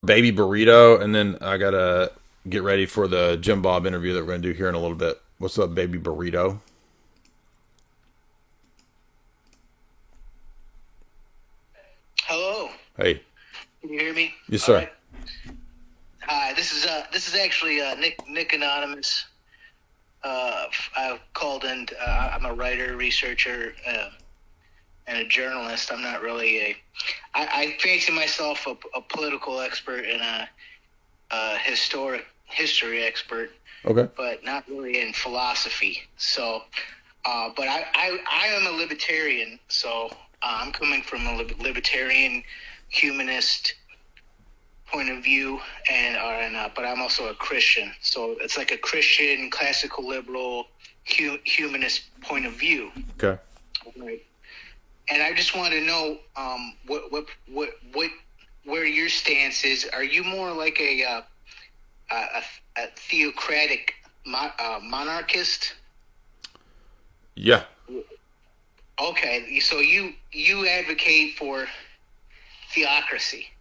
Baby burrito, and then I gotta get ready for the Jim Bob interview that we're gonna do here in a little bit. What's up, baby burrito? Hello. Hey. Can you hear me? Yes, sir. All right. Hi. This is actually Nick Anonymous. I called in. I'm a writer, researcher, and a journalist. I'm not really I fancy myself a political expert and a history expert. Okay. But not really in philosophy. So, but I am a libertarian. So I'm coming from a libertarian, humanist point of view, but I'm also a Christian. So it's like a Christian, classical liberal, humanist point of view. Okay. Right. And I just want to know where your stance is. Are you more like a theocratic monarchist? Yeah. Okay, so you advocate for theocracy.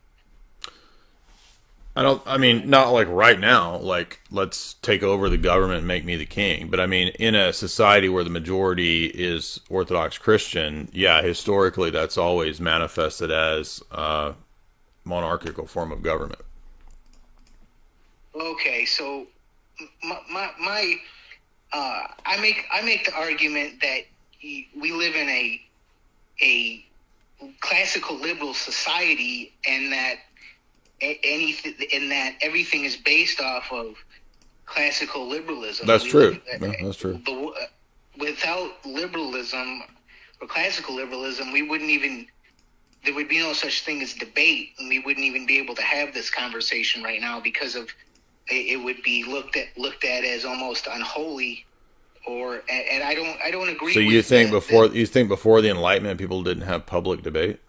I mean, not like right now, like let's take over the government and make me the king. But I mean, in a society where the majority is Orthodox Christian, yeah, historically that's always manifested as a monarchical form of government. Okay, so I make the argument that we live in a classical liberal society, and that everything is based off of classical liberalism. That's true. That's true. Without liberalism or classical liberalism, there would be no such thing as debate, and we wouldn't even be able to have this conversation right now because of it would be looked at as almost unholy. And I don't agree. So you think before the Enlightenment people didn't have public debate?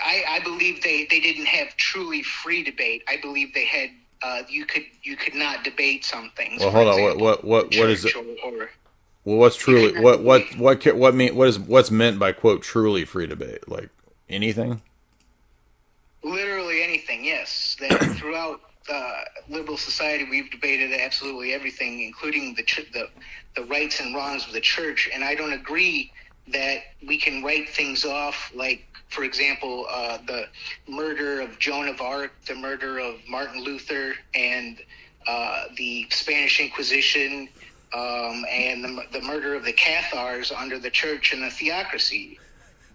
I believe they didn't have truly free debate. I believe they had you could not debate some things. Well, hold on. What is it? Well, what's truly what's meant by quote truly free debate? Like anything? Literally anything. Yes, that throughout liberal society we've debated absolutely everything, including the rights and wrongs of the church. And I don't agree that we can write things off, like, for example, the murder of Joan of Arc, the murder of Martin Luther, and the Spanish Inquisition, and the murder of the Cathars under the church and the theocracy.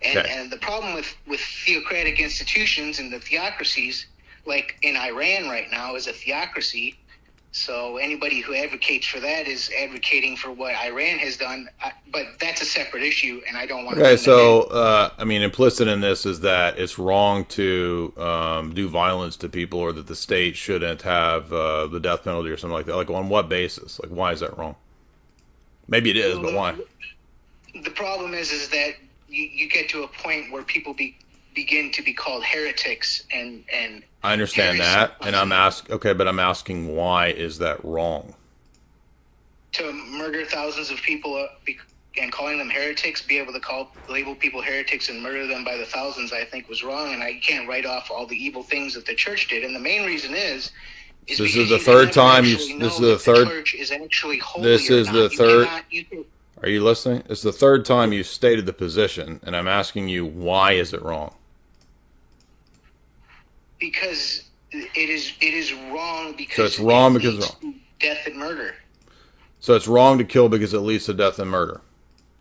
And the problem with theocratic institutions and the theocracies, like in Iran right now, is a theocracy. So anybody who advocates for that is advocating for what Iran has done. But that's a separate issue, and I don't want to... Okay, so, I mean, implicit in this is that it's wrong to do violence to people, or that the state shouldn't have the death penalty or something like that. Like, on what basis? Like, why is that wrong? Maybe it is, but why? The problem is that you get to a point where people begin to be called heretics, and I understand that, and I'm asking why is that wrong? To murder thousands of people and calling them heretics, be able to label people heretics and murder them by the thousands, I think was wrong, and I can't write off all the evil things that the church did. And the main reason is this is the third time the church is actually holy. This is the third. Are you listening? It's the third time you stated the position, and I'm asking you, why is it wrong? Because it is wrong. Because so it's wrong because it's wrong. Death and murder. So it's wrong to kill because it leads to death and murder.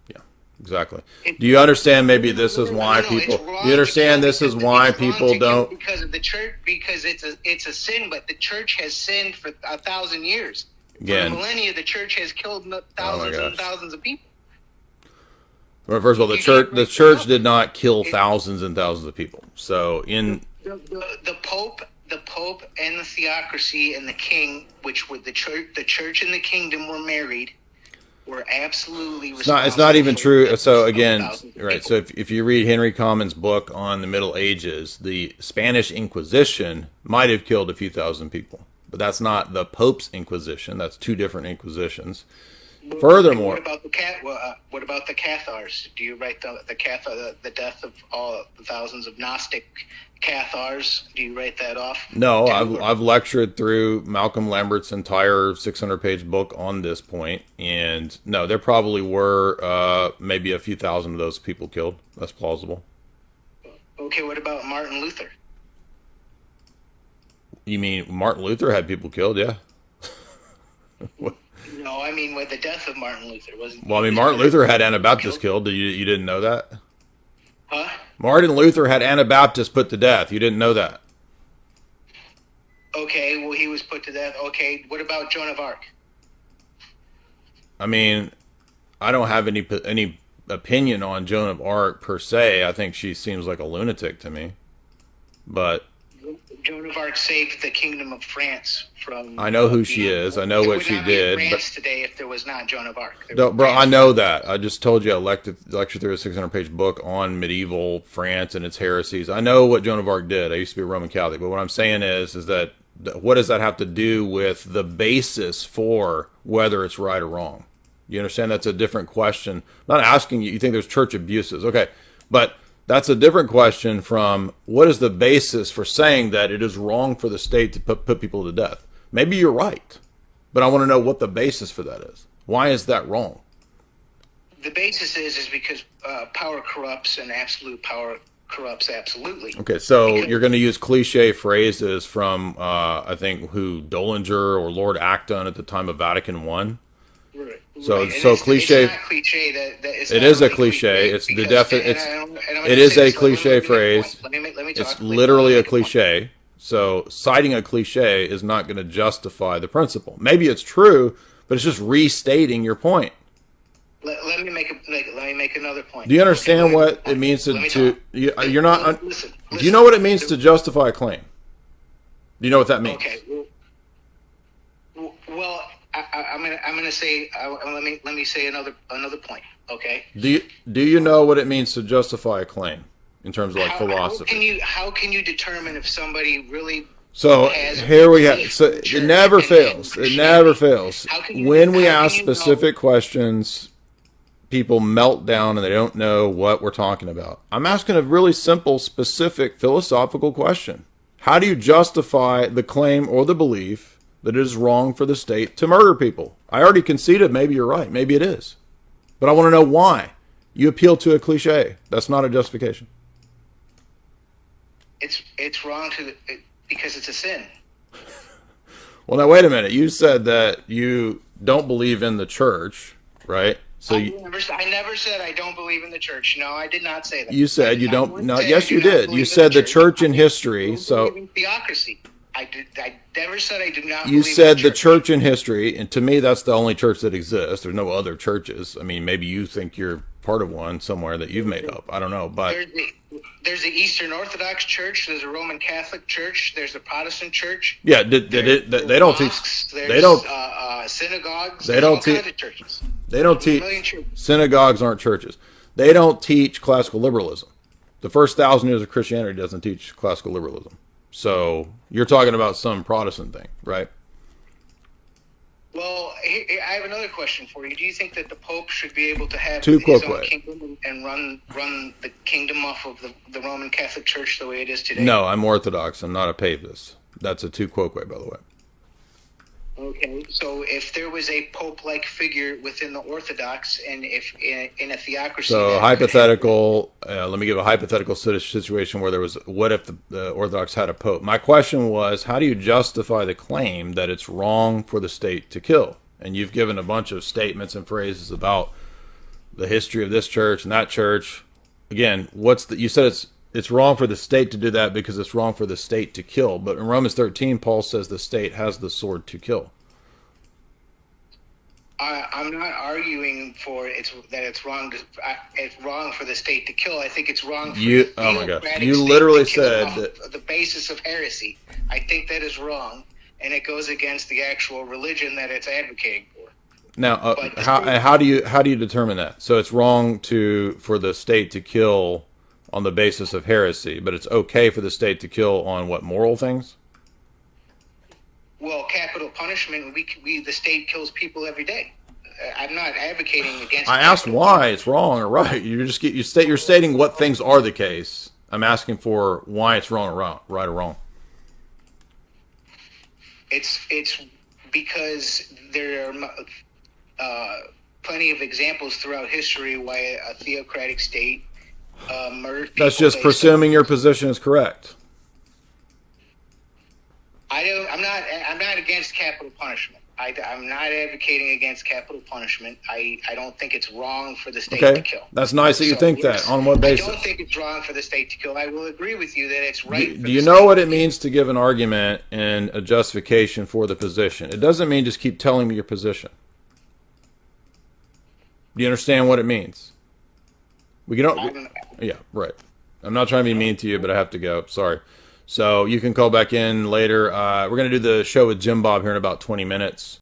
Yeah, exactly. Do you understand? Maybe this is why people. Do you understand this is why people don't? Because of the church, because it's a sin. But the church has sinned for 1,000 years. Again, for millennia, the church has killed thousands and thousands of people. Well, first of all, the church did not kill thousands and thousands of people. So in the Pope and the theocracy and the king, which were the church and the kingdom were married, were absolutely responsible. It's not even true. So again, right. So if you read Henry Common's book on the Middle Ages, the Spanish Inquisition might have killed a few thousand people. But that's not the Pope's Inquisition. That's two different Inquisitions. Furthermore, what about the Cathars? Do you write the death of all the thousands of Gnostic Cathars. Do you write that off? No, I've lectured through Malcolm Lambert's entire 600-page book on this point, and no, there probably were maybe a few thousand of those people killed. That's plausible. Okay, what about Martin Luther? You mean Martin Luther had people killed? Yeah. No, I mean with the death of Martin Luther wasn't. Well, I mean Martin Luther had Anabaptists killed. You didn't know that? Huh? Martin Luther had Anabaptists put to death. You didn't know that? Okay, well he was put to death. Okay, what about Joan of Arc? I mean, I don't have any opinion on Joan of Arc per se. I think she seems like a lunatic to me. But Joan of Arc saved the Kingdom of France from. I know who she is. I know what she did. France today, if there was not Joan of Arc. No, bro, I know that. I just told you I lectured through a 600-page book on medieval France and its heresies. I know what Joan of Arc did. I used to be a Roman Catholic, but what I'm saying is that what does that have to do with the basis for whether it's right or wrong? You understand? That's a different question. I'm not asking you. You think there's church abuses, okay? But that's a different question from what is the basis for saying that it is wrong for the state to put people to death. Maybe you're right, but I want to know what the basis for that is. Why is that wrong? The basis is because power corrupts and absolute power corrupts absolutely. Okay, so you're going to use cliche phrases from, I think, Dollinger or Lord Acton at the time of Vatican I? Right. So it's, cliche. It's not cliche. It is a cliche. It's the it is a cliche phrase. Let me talk. It's literally a cliche. So citing a cliche is not going to justify the principle. Maybe it's true, but it's just restating your point. Let me make another point. Do you understand what it means to you're not? Listen, do you know what it means to justify a claim? Do you know what that means? Okay. Well, I'm gonna say. Let me say another point. Okay. Do you know what it means to justify a claim in terms of like philosophy? How can you determine if somebody really? So here we have. So it never fails. It never fails. When we ask specific questions, people melt down and they don't know what we're talking about. I'm asking a really simple, specific philosophical question. How do you justify the claim or the belief that it is wrong for the state to murder people? I already conceded maybe you're right. Maybe it is. But I want to know why. You appeal to a cliche. That's not a justification. It's wrong because it's a sin. Well, now wait a minute. You said that you don't believe in the church, right? So I never said I don't believe in the church. No, I did not say that. You said you don't. No, yes, you did. You said the church in history. So theocracy. I never said I do not. You said the church in history, and to me, that's the only church that exists. There's no other churches. I mean, maybe you think you're part of one somewhere that you've made up. I don't know, but there's the Eastern Orthodox Church. There's a Roman Catholic Church. There's a Protestant Church. Yeah, they don't teach. They don't synagogues. They don't teach churches. They don't teach. Synagogues aren't churches. They don't teach classical liberalism. The first 1,000 years of Christianity doesn't teach classical liberalism. So you're talking about some Protestant thing, right? Well, I have another question for you. Do you think that the Pope should be able to have his own kingdom and run the kingdom off of the Roman Catholic Church the way it is today? No, I'm Orthodox. I'm not a papist. That's a tu quoque, by the way. Okay, so if there was a Pope-like figure within the Orthodox, and if in a theocracy, so hypothetical. Let me give a hypothetical situation where there was. What if the Orthodox had a Pope? My question was, how do you justify the claim that it's wrong for the state to kill? And you've given a bunch of statements and phrases about the history of this church and that church. Again, you said it's wrong for the state to do that because it's wrong for the state to kill. But in Romans 13, Paul says the state has the sword to kill. I'm not arguing that it's wrong. It's wrong for the state to kill. I think it's wrong for the Theocratic you literally said that the basis of heresy. I think that is wrong, and it goes against the actual religion that it's advocating for. Now, how do you determine that? So it's wrong for the state to kill on the basis of heresy, but it's okay for the state to kill on what, moral things? Well, capital punishment, the state kills people every day. I'm not advocating against. I asked why it's wrong or right. You're stating what things are the case. I'm asking for why it's wrong or wrong, right or wrong. It's because there are plenty of examples throughout history why a theocratic state murders people. That's just presuming your position is correct. I'm not against capital punishment. I'm not advocating against capital punishment. I don't think it's wrong for the state to kill. That's nice that you think that. On what basis? I don't think it's wrong for the state to kill. I will agree with you that it's right. Do you know what it means to give an argument and a justification for the position? It doesn't mean just keep telling me your position. Do you understand what it means? Yeah, right. I'm not trying to be mean to you, but I have to go. Sorry. So you can call back in later. We're going to do the show with Jim Bob here in about 20 minutes.